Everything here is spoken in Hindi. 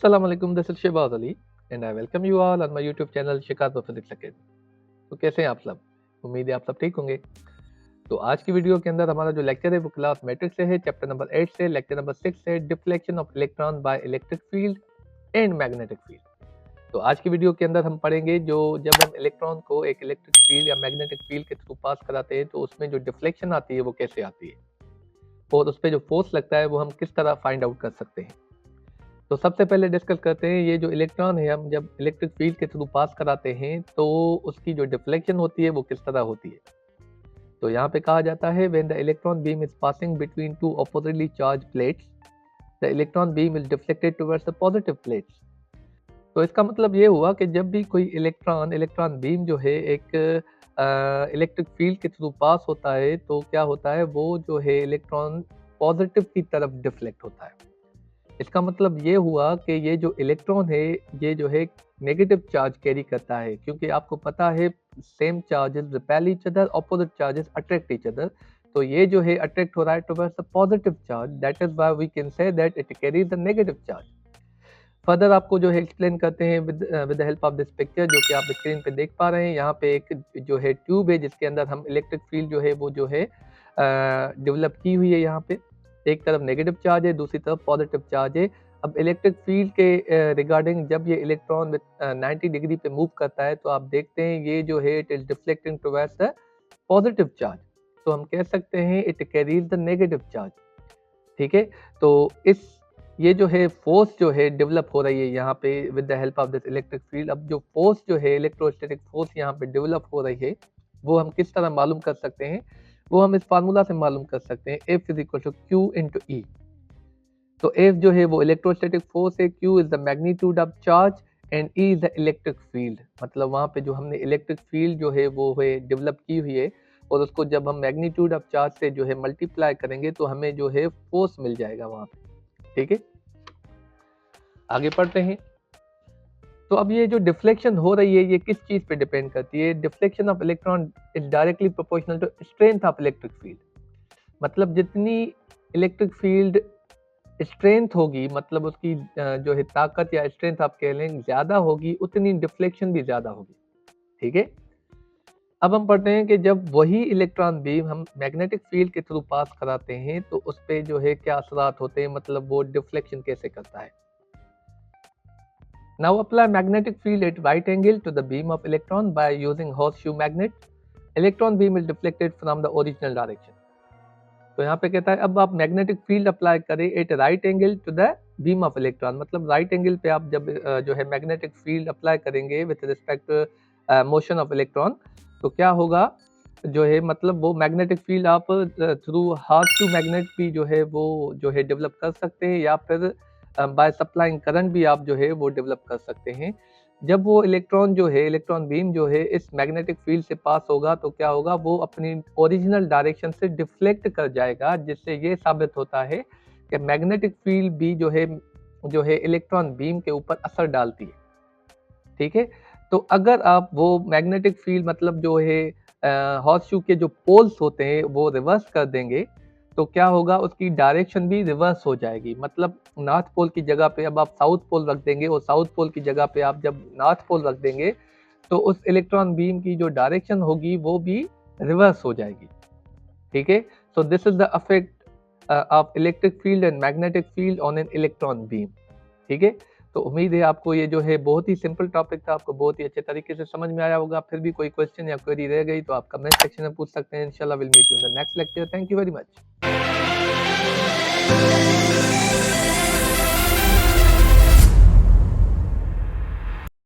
Assalamu alaikum, this is Shehbaz Ali and I welcome you all on my YouTube channel शिकात व फिजिक्स अकेडमी। तो कैसे हैं आप सब? उम्मीद है आप सब ठीक होंगे। तो आज की वीडियो के अंदर हमारा जो लेक्चर है वो क्लास मैट्रिक्स से है, चैप्टर नंबर 8 से, लेक्चर नंबर 6 से, deflection of electron by electric field and magnetic field. तो आज की वीडियो के अंदर हम पढ़ेंगे जो जब हम इलेक्ट्रॉन को एक इलेक्ट्रिक फील्ड या मैग्नेटिक फील्ड के थ्रू पास कराते हैं तो उसमें जो डिफ्लेक्शन आती है वो कैसे आती है और उस पर जो फोर्स लगता है वो हम किस तरह फाइंड आउट कर सकते हैं। तो सबसे पहले डिस्कस करते हैं ये जो इलेक्ट्रॉन है हम जब इलेक्ट्रिक फील्ड के थ्रू पास कराते हैं तो उसकी जो डिफ्लेक्शन होती है वो किस तरह होती है। तो यहाँ पे कहा जाता है when the electron beam is passing between two oppositely charge plates the electron beam is deflected towards the positive plates. तो इसका मतलब ये हुआ कि जब भी कोई इलेक्ट्रॉन बीम जो है एक इलेक्ट्रिक फील्ड के थ्रू पास होता है तो क्या होता है वो जो है इलेक्ट्रॉन पॉजिटिव की तरफ डिफ्लेक्ट होता है। इसका मतलब ये हुआ कि ये जो इलेक्ट्रॉन है ये जो है नेगेटिव चार्ज कैरी करता है, क्योंकि आपको पता है same charges repel each other, opposite charges attract each other. तो ये जो है अट्रैक्ट हो रहा है towards the positive charge, that is why we can say that it carries the negative charge. Further आपको जो है एक्सप्लेन करते हैं with the help of this picture जो कि आप स्क्रीन पे देख पा रहे हैं। यहाँ पे एक जो है ट्यूब है जिसके अंदर हम इलेक्ट्रिक फील्ड जो है वो जो है डेवलप की हुई है। यहाँ पे एक तरफ नेगेटिव चार्ज है, दूसरी तरफ पॉजिटिव चार्ज है। अब इलेक्ट्रिक फील्ड के रिगार्डिंग जब ये इलेक्ट्रॉन विद 90 डिग्री पे मूव करता है तो आप देखते हैं ये जो है it is deflecting towards the positive charge. तो हम कह सकते हैं it carries the negative charge. ठीक है, तो इस ये जो है फोर्स जो है डेवलप हो रही है यहाँ पे with the help of this electric field. अब जो फोर्स जो है इलेक्ट्रोस्टैटिक फोर्स यहाँ पे डेवलप हो रही है वो हम किस तरह मालूम कर सकते हैं, वो हम इस फार्मूला से मालूम कर सकते हैं, F is equal to Q into E। तो F जो है वो इलेक्ट्रोस्टैटिक फोर्स है, Q is the magnitude of charge and E is the electric field. मतलब वहाँ पे जो हमने इलेक्ट्रिक फील्ड जो है वो है डेवलप की हुई है और उसको जब हम मैग्नीट्यूड ऑफ चार्ज से जो है मल्टीप्लाई करेंगे तो हमें जो है फोर्स मिल जाएगा वहाँ पे। ठीक है, आगे पढ़ते हैं। तो अब ये जो डिफ्लेक्शन हो रही है ये किस चीज पे डिपेंड करती है? Deflection of electron is directly proportional to strength of electric field. मतलब जितनी इलेक्ट्रिक फील्ड स्ट्रेंथ होगी, मतलब उसकी जो है ताकत या स्ट्रेंथ आप कह लें ज्यादा होगी, उतनी डिफ्लेक्शन भी ज्यादा होगी। ठीक है, अब हम पढ़ते हैं कि जब वही इलेक्ट्रॉन बीम हम मैग्नेटिक फील्ड के थ्रू पास कराते हैं तो उस पर जो है क्या असरात होते हैं, मतलब वो डिफ्लेक्शन कैसे करता है। Now apply magnetic field at right angle to the beam of electron by using horseshoe magnet. Electron beam is deflected from the original direction. तो यहाँ पे कहता है अब आप मैग्नेटिक फील्ड अप्लाई करें at right angle to the beam of electron. मतलब राइट एंगल पे आप जब जो है मैग्नेटिक फील्ड अप्लाई करेंगे with respect motion of electron तो क्या होगा जो है, मतलब वो मैग्नेटिक फील्ड आप थ्रू हॉर्सशू मैग्नेट भी जो है वो जो है डेवलप कर सकते हैं या फिर बाय सप्लाइंग करंट भी आप जो है वो डेवलप कर सकते हैं। जब वो इलेक्ट्रॉन जो है इलेक्ट्रॉन बीम जो है इस मैग्नेटिक फील्ड से पास होगा तो क्या होगा, वो अपनी ओरिजिनल डायरेक्शन से डिफ्लेक्ट कर जाएगा, जिससे ये साबित होता है कि मैग्नेटिक फील्ड भी जो है इलेक्ट्रॉन बीम के ऊपर असर डालती है। ठीक है, तो अगर आप वो मैग्नेटिक फील्ड मतलब जो है हॉर्सशू के जो पोल्स होते हैं वो रिवर्स कर देंगे तो क्या होगा, उसकी डायरेक्शन भी रिवर्स हो जाएगी। मतलब नॉर्थ पोल की जगह पे अब आप साउथ पोल रख देंगे और साउथ पोल की जगह पे आप जब नॉर्थ पोल रख देंगे तो उस इलेक्ट्रॉन बीम की जो डायरेक्शन होगी वो भी रिवर्स हो जाएगी। ठीक है, so this is the effect of electric field and magnetic field on an electron beam. ठीक है, तो उम्मीद है आपको ये जो है बहुत ही सिंपल टॉपिक था, आपको बहुत ही अच्छे तरीके से समझ में आया होगा। फिर भी कोई क्वेश्चन या क्वेरी रह गई तो आप कमेंट सेक्शन में पूछ सकते हैं। इंशाल्लाह will meet you in the next lecture. Thank you very much.